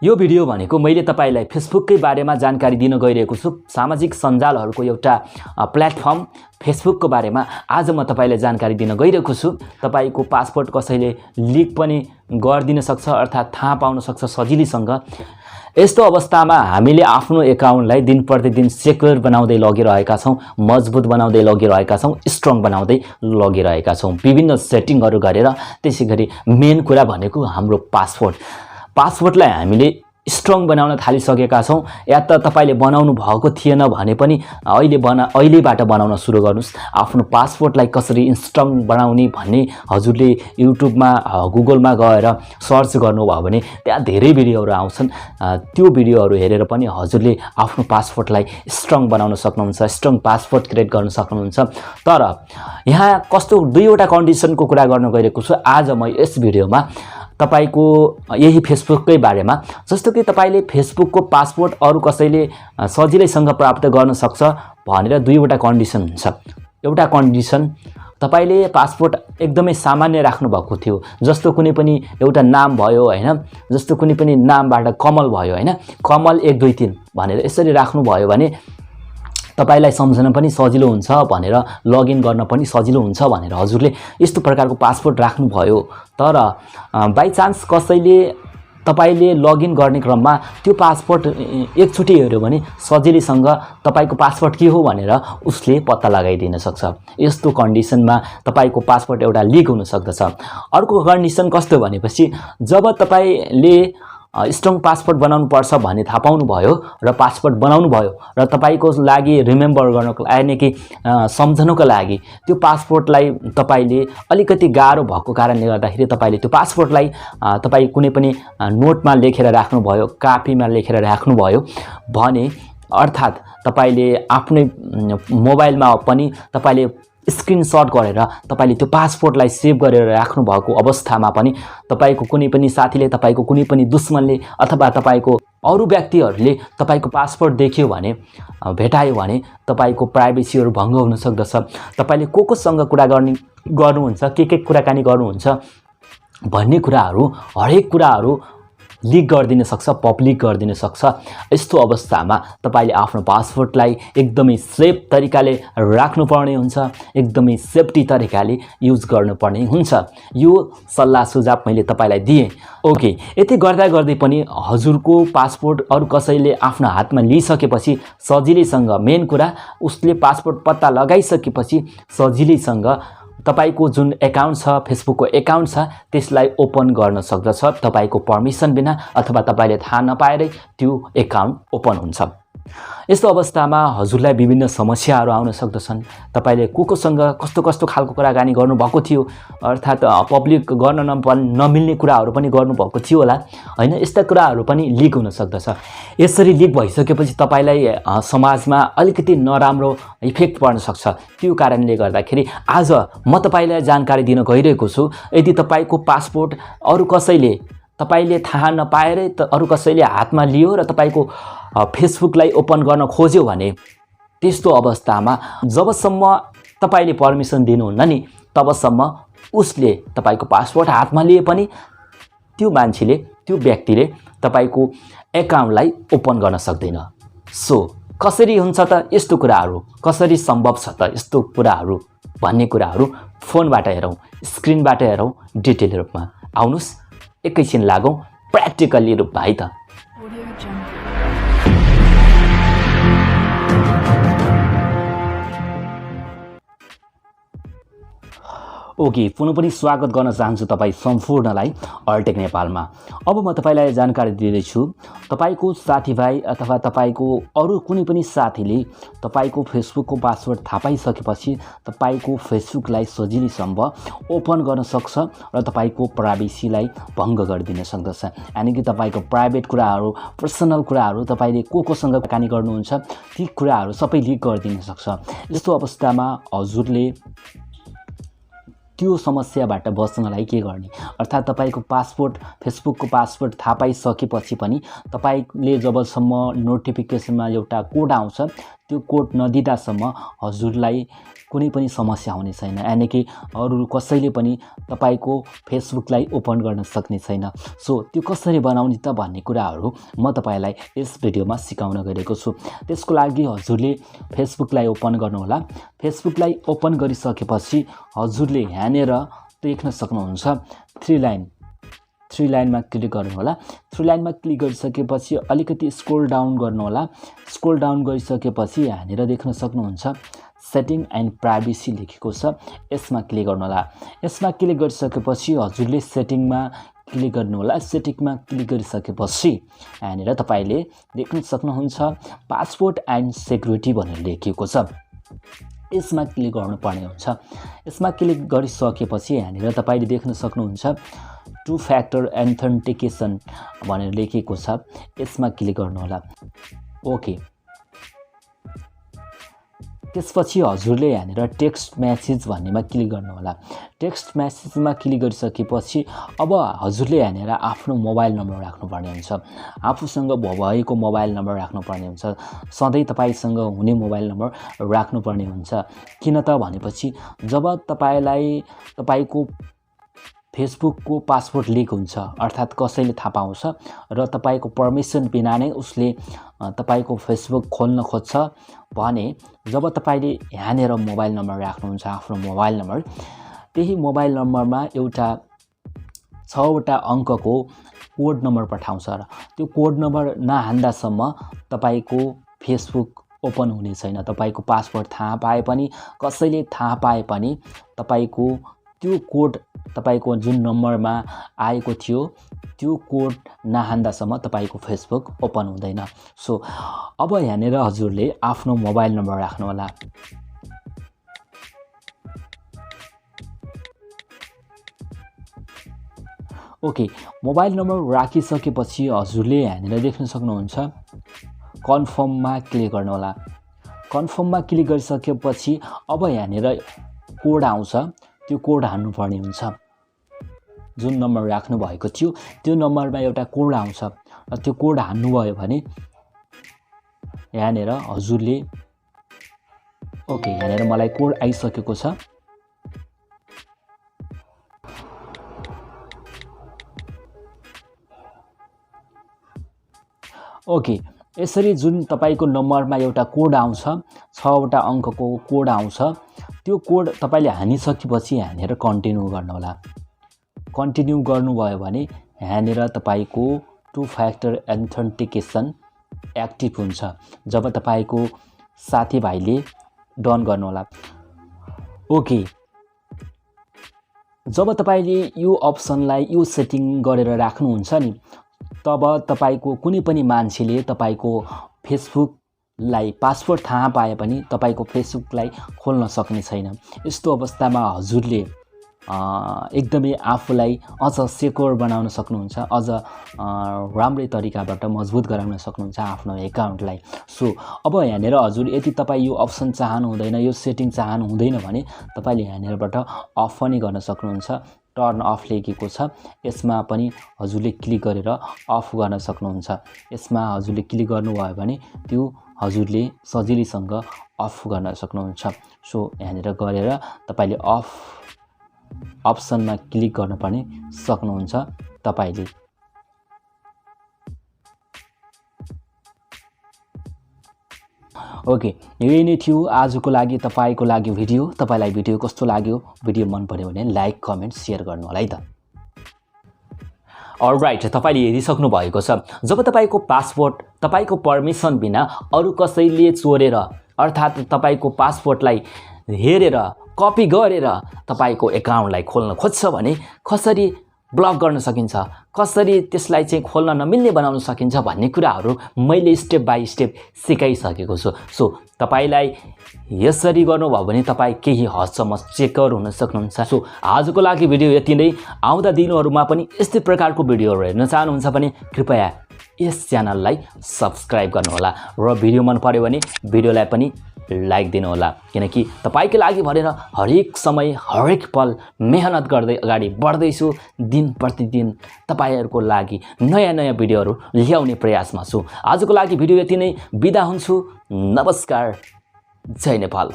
यो भिडियो भनेको मैले तपाईलाई फेसबुककै बारेमा जानकारी दिन गइरहेको छु। सामाजिक सञ्जालहरूको एउटा प्लेटफर्म फेसबुकको बारेमा आज म तपाईलाई जानकारी दिन गइरहेको छु। तपाईको पासपोर्ट कसैले लिक पनि गरिदिन सक्छ, अर्थात् थाहा पाउन सक्छ सजिलैसँग। यस्तो अवस्थामा हामीले आफ्नो एकाउन्टलाई दिन प्रतिदिन सेक्युर बनाउँदै लगिरहेका छौं, मजबुत बनाउँदै लगिरहेका छौं, स्ट्रङ बनाउँदै लगिरहेका छौं विभिन्न सेटिङहरू गरेर। त्यसैगरी मेन कुरा भनेको हाम्रो पासपोर्टलाई हामीले स्ट्रङ बनाउन थालिसकेका छौं। या त तपाईले बनाउनु भएको थिएन भने पनि अहिलेबाट बनाउन सुरु गर्नुस्। आफ्नो पासपोर्टलाई कसरी स्ट्रङ बनाउने भन्ने हजुरले युट्युबमा गुगलमा गएर सर्च गर्नुभयो भने त्यहाँ धेरै भिडियोहरू आउँछन्। त्यो भिडियोहरू हेरेर पनि हजुरले आफ्नो पासपोर्टलाई स्ट्रङ बनाउन सक्नुहुन्छ, स्ट्रङ पासपोर्ट क्रिएट गर्न सक्नुहुन्छ। तर यहाँ कस्तो दुईवटा कन्डिसनको कुरा गर्न गइरहेको छु आज म यस भिडियोमा तपाईको यही फेसबुककै बारेमा। जस्तो कि तपाईले फेसबुकको पासपोर्ट अरु कसैले सजिलैसँग प्राप्त गर्न सक्छ भनेर दुईवटा कन्डिसन हुन्छ। एउटा कन्डिसन तपाईले पासपोर्ट एकदमै सामान्य राख्नु भएको थियो, जस्तो कुनै पनि एउटा नाम भयो हैन, जस्तो कुनै पनि नामबाट कमल भयो हैन, कमल 1 2 3 भनेर यसरी राख्नु भयो भने तपाईलाई सम्झन पनि सजिलो हुन्छ भनेर, लगइन गर्न पनि सजिलो हुन्छ भनेर हजुरले यस्तो प्रकारको पासपोर्ट राख्नु भयो। तर बाइ चान्स कसैले तपाईले लगइन गर्ने क्रममा त्यो पासपोर्ट एकचोटि हेर्यो भने सजिलैसँग तपाईको पासपोर्ट के हो भनेर उसले पत्ता लगाइदिन सक्छ। यस्तो कन्डिसनमा तपाईको पासपोर्ट एउटा लिक हुन सक्दछ। अर्को कन्डिसन कस्तो भनेपछि जब तपाईले स्ट्रङ पासपोर्ट बनाउनु पर्छ भन्ने थाहा पाउनु भयो र पासपोर्ट बनाउनु भयो र तपाईको लागि रिमेम्बर गर्नको लागि कि सम्झनको लागि त्यो पासपोर्टलाई तपाईले अलिकति गाह्रो भएको कारणले गर्दाखेरि तपाईले त्यो पासपोर्टलाई तपाई कुनै पनि नोटमा लेखेर राख्नु भयो, कापीमा लेखेर राख्नु भयो भने, अर्थात् तपाईले आफ्नै मोबाइलमा पनि तपाईले स्क्रिनशट गरेर तपाईले त्यो पासपोर्टलाई सेभ गरेर राख्नु भएको अवस्थामा पनि तपाईको कुनै पनि साथीले, तपाईको कुनै पनि दुश्मनले अथवा तपाईको अरु व्यक्तिहरूले तपाईको पासपोर्ट देख्यो भने, भेटायो भने तपाईको प्राइभेसीहरू भङ्ग हुन सक्दछ। तपाईले कोसँग कुरा गर्नुहुन्छ, के कुराकानी गर्नुहुन्छ भन्ने कुराहरू, हरेक कुराहरू लिक गरिदिन सक्छ, पब्लिक गरिदिन सक्छ। यस्तो अवस्थामा तपाईले आफ्नो पासपोर्टलाई एकदमै सेफ तरिकाले राख्नुपर्ने हुन्छ, एकदमै सेफ्टी तरिकाले युज गर्नुपर्ने हुन्छ। यो सल्लाह सुझाव मैले तपाईलाई दिए। ओके, यति गर्दै पनि हजुरको पासपोर्ट अरु कसैले आफ्नो हातमा लिइसकेपछि सजिलैसँग, मेन कुरा उसले पासपोर्ट पत्ता लगाइसकेपछि सजिलैसँग तपाईको जुन एकाउन्ट छ, फेसबुकको एकाउन्ट छ, त्यसलाई ओपन गर्न सक्दछ तपाईको पर्मिसन बिना अथवा तपाईले थाहा नपाएरै त्यो एकाउन्ट ओपन हुन्छ। यस्तो अवस्थामा हजुरलाई विभिन्न समस्याहरू आउन सक्दछन्। तपाईले कोसँग कस्तो खालको कुराकानी गर्नुभएको थियो, अर्थात् पब्लिक गर्न नमिल्ने कुराहरू पनि गर्नुभएको थियो होला हैन, यस्ता कुराहरू पनि लिक हुन सक्दछ। यसरी लिक भइसकेपछि तपाईलाई समाजमा अलिकति नराम्रो इफेक्ट पर्न सक्छ। त्यो कारणले गर्दाखेरि आज म तपाईलाई जानकारी दिन गइरहेको छु। यदि तपाईको पासपोर्ट अरु कसैले तपाईले थाहा नपाएरै अरु कसैले हातमा लियो र तपाईको फेसबुकलाई ओपन गर्न खोज्यो भने, त्यस्तो अवस्थामा जबसम्म तपाईले पर्मिसन दिनुहुन्न नि तबसम्म उसले तपाईको पासपोर्ट हातमा लिए पनि त्यो मान्छेले, त्यो व्यक्तिले तपाईको एकाउन्टलाई ओपन गर्न सक्दैन। सो कसरी हुन्छ त यस्तो कुराहरू, कसरी सम्भव छ त यस्तो कुराहरू भन्ने कुराहरू फोनबाट हेरौं, स्क्रिनबाट हेरौं, डिटेल रूपमा। आउनुस् एकैछिन लागौं प्र्याक्टिकली रूपमा है त। ओके, पुनः पनि स्वागत गर्न चाहन्छु तपाईँ सम्पूर्णलाई अल्टेक नेपालमा। अब म तपाईलाई जानकारी दिँदैछु, तपाईको साथीभाइ अथवा तपाईको अरु कुनै पनि साथीले तपाईको फेसबुकको पासवर्ड थाहा पाइसकेपछि तपाईको फेसबुकलाई सजिलैसँग ओपन गर्न सक्छ र तपाईको प्राइभेसीलाई भङ्ग गरिदिन सक्दछ। यानि कि तपाईको प्राइभेट कुराहरू, पर्सनल कुराहरू, तपाईले कोसँग कुराकानी गर्नुहुन्छ ती कुराहरू सबै लिक गरिदिन सक्छ। यस्तो अवस्थामा हजुरले त्यो समस्याबाट बच्नलाई के गर्ने, अर्थात् तपाईको पासपोर्ट, फेसबुकको पासवर्ड थाहा पाइसकेपछि पनि तपाईले जबसम्म नोटिफिकेसनमा एउटा कोड आउँछ त्यो कोड नदिँदासम्म हजुरलाई कुनै पनि समस्या हुने छैन, यानि कि अरू कसैले पनि तपाईको फेसबुकलाई ओपन गर्न सक्ने छैन। सो त्यो कसरी बनाउने त भन्ने कुराहरू म तपाईलाई यस भिडियोमा सिकाउन गइरहेको छु। त्यसको लागि हजुरले फेसबुकलाई ओपन गर्नुहोला। फेसबुकलाई ओपन गरिसकेपछि हजुरले यहाँनिर देख्न सक्नुहुन्छ थ्री लाइनमा क्लिक गर्नुहोला। थ्री लाइनमा क्लिक गरिसकेपछि अलिकति स्क्रोल डाउन गर्नुहोला। स्क्रोल डाउन गरिसकेपछि यहाँनिर देख्न सक्नुहुन्छ सेटिङ एन्ड प्राइभेसी लेखेको छ, यसमा क्लिक गर्नुहोला। यसमा क्लिक गरिसकेपछि हजुरले सेटिङमा क्लिक गर्नुहोला। सेटिङमा क्लिक गरिसकेपछि यहाँनिर तपाईले देख्न सक्नुहुन्छ पासवर्ड एन्ड सेक्युरिटी भनेर लेखिएको छ, यसमा क्लिक गर्नुपर्ने हुन्छ। यसमा क्लिक गरिसकेपछि यहाँनिर तपाईले देख्न सक्नुहुन्छ टु फ्याक्टर अथेन्टिकेसन भनेर लेखिएको छ, यसमा क्लिक गर्नुहोला। ओके, त्यसपछि हजुरले यहाँनिर टेक्स्ट मेसेज भन्नेमा क्लिक गर्नुहोला। टेक्स्ट मेसेजमा क्लिक गरिसकेपछि अब हजुरले यहाँनिर आफ्नो मोबाइल नम्बर राख्नुपर्ने हुन्छ। आफूसँग भएको मोबाइल नम्बर राख्नुपर्ने हुन्छ, सधैँ तपाईसँग हुने मोबाइल नम्बर राख्नुपर्ने हुन्छ। किन त भनेपछि जब तपाईको फेसबुकको पासवर्ड लिक हुन्छ, अर्थात् कसैले थाहा पाउँछ र तपाईको पर्मिसन बिना नै उसले तपाईको फेसबुक खोल्न खोज्छ भने जब तपाईले यहाँनिर मोबाइल नम्बर राख्नुहुन्छ, आफ्नो मोबाइल नम्बर, त्यही मोबाइल नम्बरमा एउटा 6 वटा अङ्कको कोड नम्बर पठाउँछ र त्यो कोड नम्बर नहान्दासम्म तपाईको फेसबुक ओपन हुने छैन। तपाईको पासवर्ड थाहा पाए पनि, कसैले थाहा पाए पनि तपाईको त्यो कोड तपाईको जुन नम्बरमा आएको थियो त्यो कोड नहान्दासम्म तपाईको फेसबुक ओपन हुँदैन। सो अब यहाँनिर हजुरले आफ्नो मोबाइल नम्बर राख्नुहोला। ओके, मोबाइल नम्बर राखिसकेपछि हजुरले यहाँनिर देख्न सक्नुहुन्छ कन्फर्ममा क्लिक गर्नुहोला। कन्फर्ममा क्लिक गरिसकेपछि अब यहाँनिर कोड आउँछ, त्यो कोड हान्नुपर्ने हुन्छ। जुन नम्बर राख्नु भएको थियो त्यो नम्बरमा एउटा कोड आउँछ र त्यो कोड हान्नुभयो भने यहाँनिर हजुरले ओके, यहाँनिर मलाई कोड आइसकेको छ। ओके, यसरी जुन तपाईको नम्बरमा एउटा कोड आउँछ, 6 वटा अङ्कको कोड आउँछ, त्यो कोड तपाईले हानिसकेपछि यहाँनिर कन्टिन्यू गर्नुहोला। कन्टिन्यू गर्नुभयो भने यहाँनिर तपाईको टु फ्याक्टर अथेन्टिकेसन एक्टिभ हुन्छ। जब तपाईको साथीभाइले डन गर्नुहोला। ओके, जब तपाईले यो अप्सनलाई यो सेटिङ गरेर राख्नुहुन्छ नि, तब तपाईको कुनै पनि मान्छेले तपाईको फेसबुकलाई पासवर्ड थाहा पाए पनि तपाईको फेसबुकलाई खोल्न सक्ने छैन। यस्तो अवस्थामा हजुरले एकदमै आफूलाई अझ सेक्योर बनाउन सक्नुहुन्छ, अझ राम्रै तरिकाबाट मजबुत गराउन सक्नुहुन्छ आफ्नो एकाउन्टलाई। सो अब यहाँनिर हजुर यदि तपाईँ यो अप्सन चाहनु हुँदैन, यो सेटिङ चाहनु हुँदैन भने तपाईले यहाँनिरबाट अफ पनि गर्न सक्नुहुन्छ। टर्न अफ लेखेको छ, यसमा पनि हजुरले क्लिक गरेर अफ गर्न सक्नुहुन्छ। यसमा हजुरले क्लिक गर्नुभयो भने त्यो हजुरले सजिलैसँग अफ गर्न सक्नुहुन्छ। सो यहाँनिर गरेर तपाईले अफ अप्सनमा क्लिक गर्न पनि सक्नुहुन्छ तपाईले। ओके, यही नै थियो आजको लागि तपाईको लागि भिडियो। तपाईलाई भिडियो कस्तो लाग्यो? भिडियो मन पर्यो भने लाइक, कमेन्ट, शेयर गर्नु होला है त। अलराइट, तपाईले हेरिसक्नु भएको छ। जब तपाईको पासवर्ड तपाईको पर्मिसन बिना अरू कसैले चोरेर अर्थात् तपाईको पासवर्डलाई हेरेर कपी गरेर तपाईको एकाउन्टलाई खोल्न खोज्छ भने कसरी ब्लक गर्न सकिन्छ, कसरी त्यसलाई चाहिँ खोल्न नमिल्ने बनाउन सकिन्छ भन्ने कुराहरू मैले स्टेप बाई स्टेप सिकाइसकेको छु। सो तपाईलाई यसरी गर्नुभयो भने तपाईँ केही हदसम्म सेक्योर हुन सक्नुहुन्छ। सो आजको लागि भिडियो यति नै। आउँदा दिनहरूमा पनि यस्तै प्रकारको भिडियोहरू हेर्न चाहनुहुन्छ भने कृपया यस च्यानललाई सब्स्क्राइब गर्नुहोला र भिडियो मन पर्यो भने भिडियोलाई पनि लाइक दिनुहोला, किनकि तपाईको लागि भनेर हरेक समय हरेक पल मेहनत गर्दै अगाडि बढ्दैछु। दिन प्रतिदिन तपाईहरुको लागि नयाँ नयाँ भिडियोहरू ल्याउने प्रयासमा छु। आजको लागि भिडियो यति नै। बिदा हुन्छु। नमस्कार, जय नेपाल।